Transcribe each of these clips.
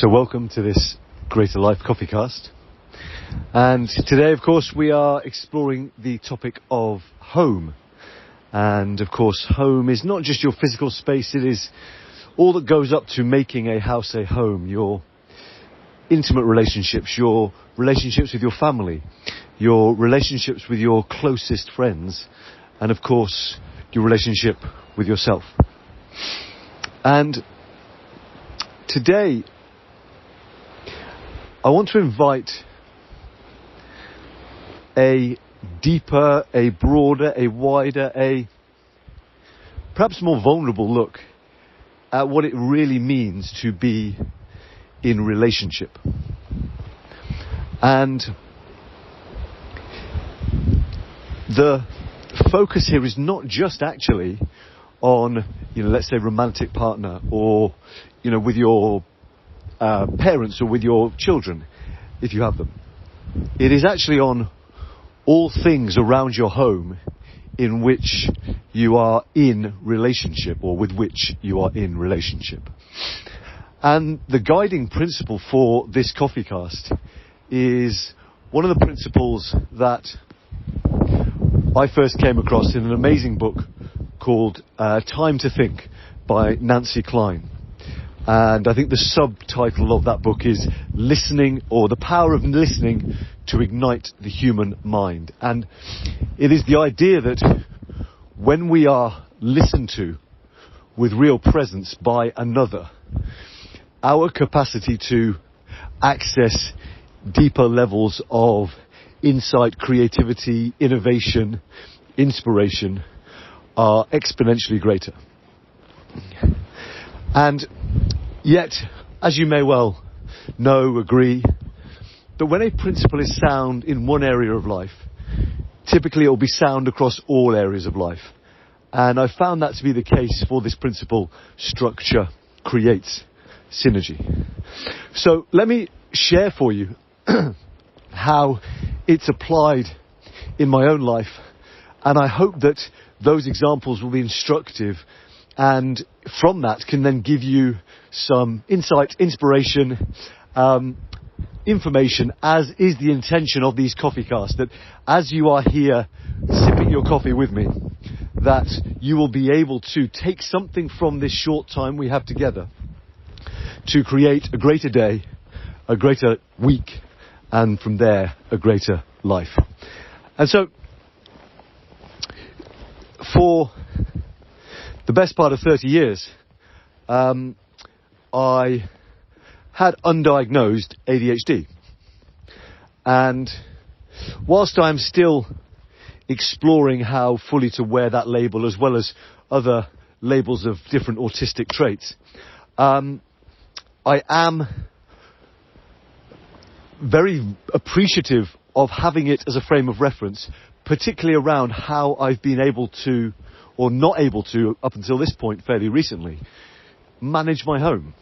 So welcome to this Greater Life CoffeeCast. And today, of course, we are exploring the topic of home. And of course, home is not just your physical space, it is all that goes up to making a house a home. Your intimate relationships, your relationships with your family, your relationships with your closest friends, and of course, your relationship with yourself. And today, I want to invite a deeper, a broader, a wider, a perhaps more vulnerable look at what it really means to be in relationship. And the focus here is not just actually on, let's say romantic partner or, with your parents or with your children, if you have them. It is actually on all things around your home in which you are in relationship or with which you are in relationship. And the guiding principle for this CoffeeCast is one of the principles that I first came across in an amazing book called Time to Think by Nancy Klein. And I think the subtitle of that book is Listening, or The Power of Listening to Ignite the Human Mind. And it is the idea that when we are listened to with real presence by another, our capacity to access deeper levels of insight, creativity, innovation, inspiration are exponentially greater. And yet, as you may well know, agree, that when a principle is sound in one area of life, typically it will be sound across all areas of life. And I found that to be the case for this principle: structure creates synergy. So let me share for you how it's applied in my own life, and I hope that those examples will be instructive, and from that can then give you some insight, inspiration, information, as is the intention of these CoffeeCasts, that as you are here sipping your coffee with me, that you will be able to take something from this short time we have together to create a greater day, a greater week, and from there, a greater life. And so, for the best part of 30 years, I had undiagnosed ADHD. And whilst I'm still exploring how fully to wear that label, as well as other labels of different autistic traits, I am very appreciative of having it as a frame of reference, particularly around how I've been able to, or not able to, up until this point fairly recently, manage my home.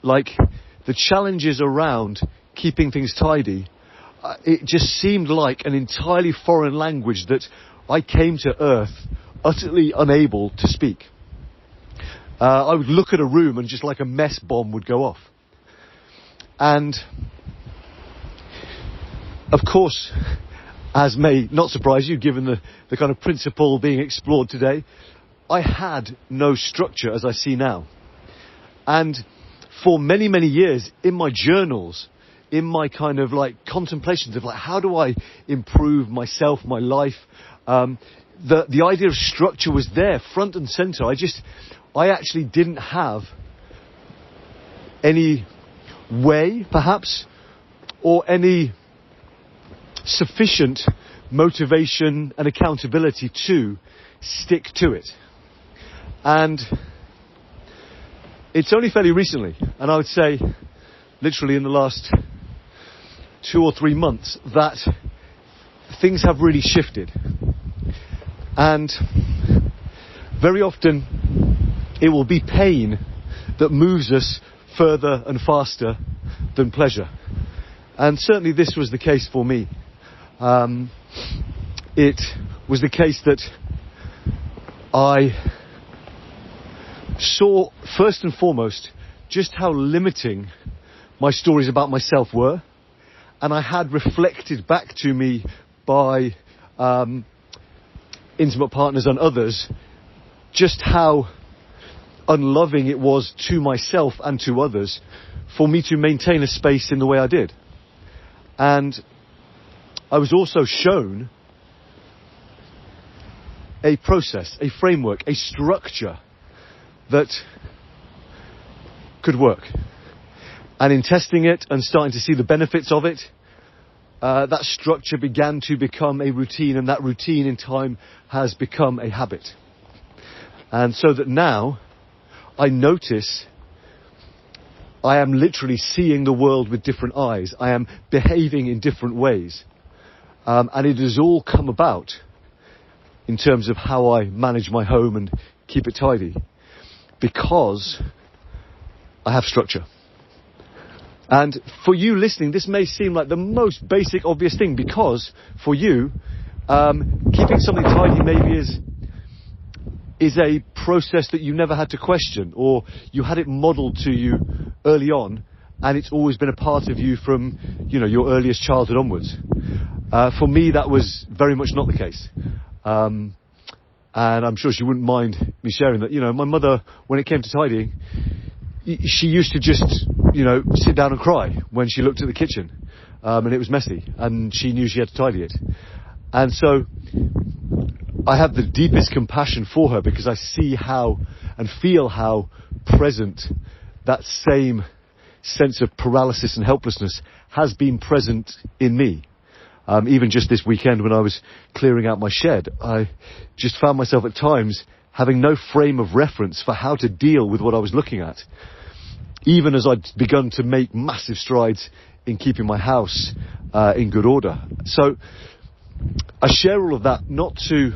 Like, the challenges around keeping things tidy, it just seemed like an entirely foreign language that I came to Earth utterly unable to speak. I would look at a room and just like a mess bomb would go off. And of course, as may not surprise you, given the kind of principle being explored today, I had no structure as I see now. And for many, many years, in my journals, in my kind of like contemplations of like, how do I improve myself, my life, the idea of structure was there, front and center. I actually didn't have any way, perhaps, or any sufficient motivation and accountability to stick to it. And it's only fairly recently, and I would say literally in the last 2 or 3 months, that things have really shifted. And very often it will be pain that moves us further and faster than pleasure. And certainly this was the case for me. It was the case that I saw, first and foremost, just how limiting my stories about myself were, and I had reflected back to me by intimate partners and others just how unloving it was to myself and to others for me to maintain a space in the way I did. And I was also shown a process, a framework, a structure that could work. And in testing it and starting to see the benefits of it, that structure began to become a routine, and that routine in time has become a habit. And so that now I notice I am literally seeing the world with different eyes. I am behaving in different ways. And it has all come about in terms of how I manage my home and keep it tidy, because I have structure. And for you listening, this may seem like the most basic, obvious thing, because for you, keeping something tidy maybe is a process that you never had to question, or you had it modelled to you early on, and it's always been a part of you from, your earliest childhood onwards. For me, that was very much not the case. And I'm sure she wouldn't mind me sharing that. My mother, when it came to tidying, she used to just, sit down and cry when she looked at the kitchen, and it was messy, and she knew she had to tidy it. And so I have the deepest compassion for her, because I see how and feel how present that same sense of paralysis and helplessness has been present in me. Even just this weekend when I was clearing out my shed, I just found myself at times having no frame of reference for how to deal with what I was looking at, even as I'd begun to make massive strides in keeping my house in good order. So I share all of that not to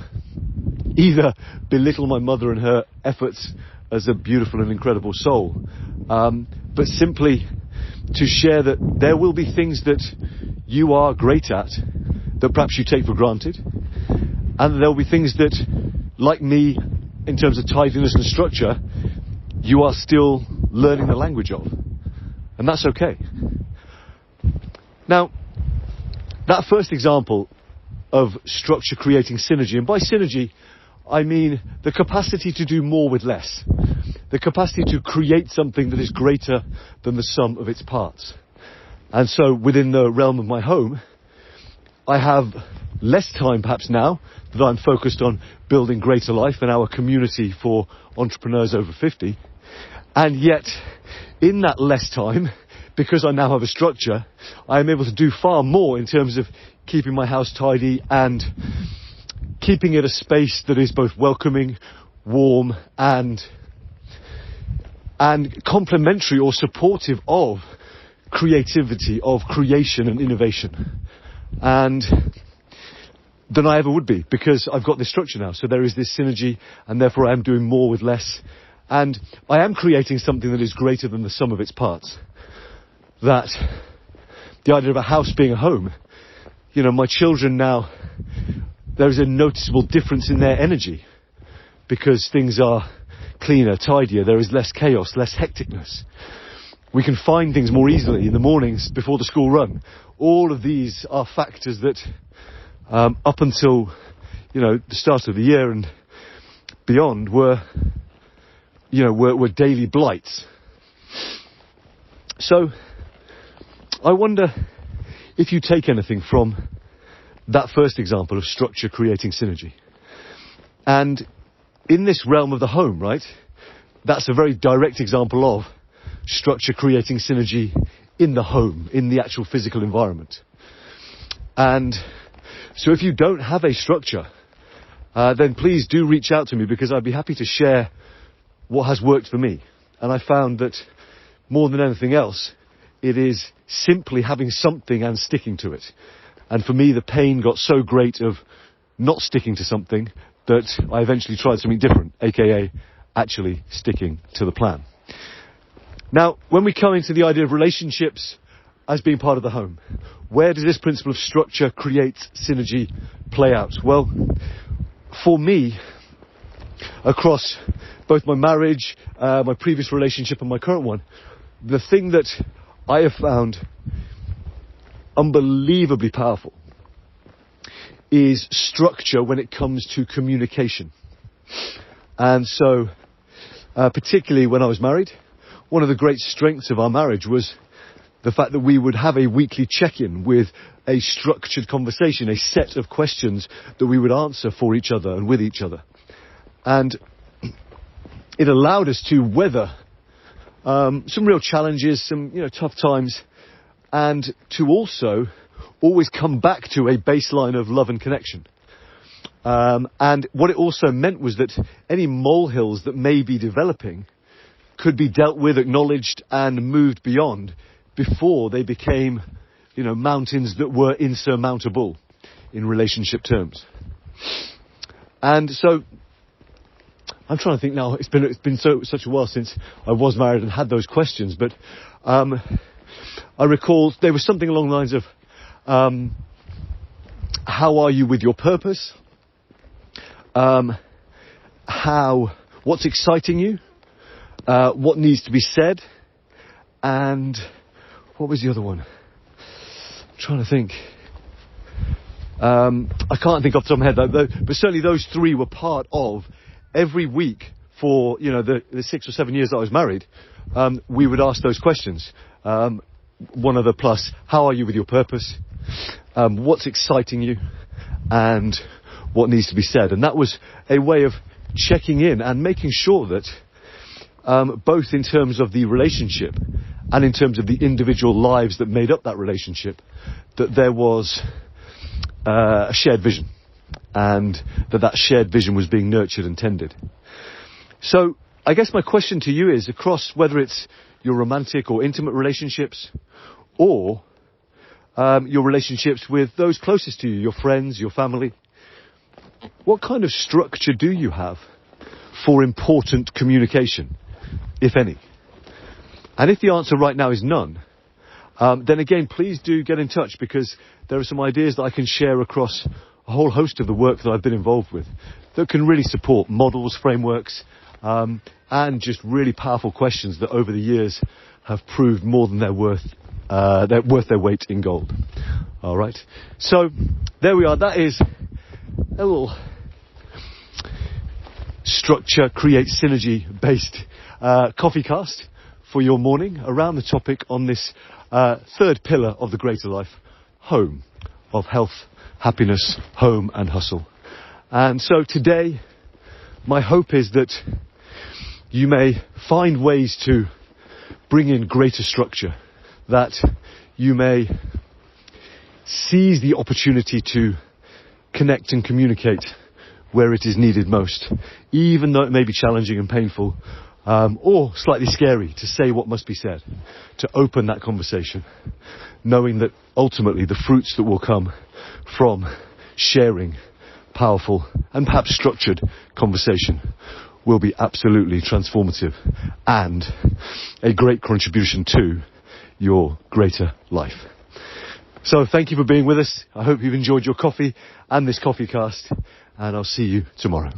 either belittle my mother and her efforts as a beautiful and incredible soul, but simply to share that there will be things that you are great at that perhaps you take for granted, and there will be things that, like me, in terms of tidiness and structure, you are still learning the language of. And that's okay. Now, that first example of structure creating synergy, and by synergy I mean the capacity to do more with less, the capacity to create something that is greater than the sum of its parts. And so within the realm of my home, I have less time perhaps now that I'm focused on building greater life in our community for entrepreneurs over 50. And yet, in that less time, because I now have a structure, I am able to do far more in terms of keeping my house tidy and keeping it a space that is both welcoming, warm, and complementary or supportive of creativity, of creation and innovation, and than I ever would be, because I've got this structure now. So there is this synergy, and therefore I am doing more with less, and I am creating something that is greater than the sum of its parts. That the idea of a house being a home, my children now, there is a noticeable difference in their energy because things are cleaner, tidier, there is less chaos, less hecticness. We can find things more easily in the mornings before the school run. All of these are factors that up until the start of the year and beyond were daily blights. So I wonder if you take anything from that first example of structure creating synergy. And in this realm of the home, right, that's a very direct example of structure creating synergy in the home, in the actual physical environment. And so if you don't have a structure, then please do reach out to me, because I'd be happy to share what has worked for me. And I found that more than anything else, it is simply having something and sticking to it. And for me, the pain got so great of not sticking to something that I eventually tried something different, aka actually sticking to the plan. Now, when we come into the idea of relationships as being part of the home, where does this principle of structure creates synergy play out? Well, for me, across both my marriage, my previous relationship and my current one, the thing that I have found unbelievably powerful is structure when it comes to communication. And so, particularly when I was married, one of the great strengths of our marriage was the fact that we would have a weekly check-in with a structured conversation, a set of questions that we would answer for each other and with each other. And it allowed us to weather some real challenges, some tough times, and to also always come back to a baseline of love and connection. And what it also meant was that any molehills that may be developing could be dealt with, acknowledged, and moved beyond before they became, mountains that were insurmountable in relationship terms. And so, I'm trying to think now. It's been such a while since I was married and had those questions, but I recall there was something along the lines of, how are you with your purpose? What's exciting you? What needs to be said? And what was the other one? I'm trying to think. I can't think off the top of my head, though, but certainly those three were part of every week for, the 6 or 7 years that I was married. We would ask those questions. One other plus, how are you with your purpose? What's exciting you? And what needs to be said? And that was a way of checking in and making sure that both in terms of the relationship and in terms of the individual lives that made up that relationship, that there was a shared vision, and that shared vision was being nurtured and tended. So I guess my question to you is, across whether it's your romantic or intimate relationships, or your relationships with those closest to you, your friends, your family, what kind of structure do you have for important communication, if any? And if the answer right now is none, then again, please do get in touch, because there are some ideas that I can share across a whole host of the work that I've been involved with that can really support models, frameworks, and just really powerful questions that over the years have proved more than they're worth their weight in gold. All right. So there we are. That is a little structure, create synergy based CoffeeCast for your morning around the topic on this third pillar of the greater life, home, of health, happiness, home and hustle. And so today, my hope is that you may find ways to bring in greater structure, that you may seize the opportunity to connect and communicate where it is needed most, even though it may be challenging and painful, or slightly scary to say what must be said, to open that conversation, knowing that ultimately the fruits that will come from sharing powerful and perhaps structured conversation will be absolutely transformative and a great contribution to your greater life. So thank you for being with us. I hope you've enjoyed your coffee and this CoffeeCast, and I'll see you tomorrow.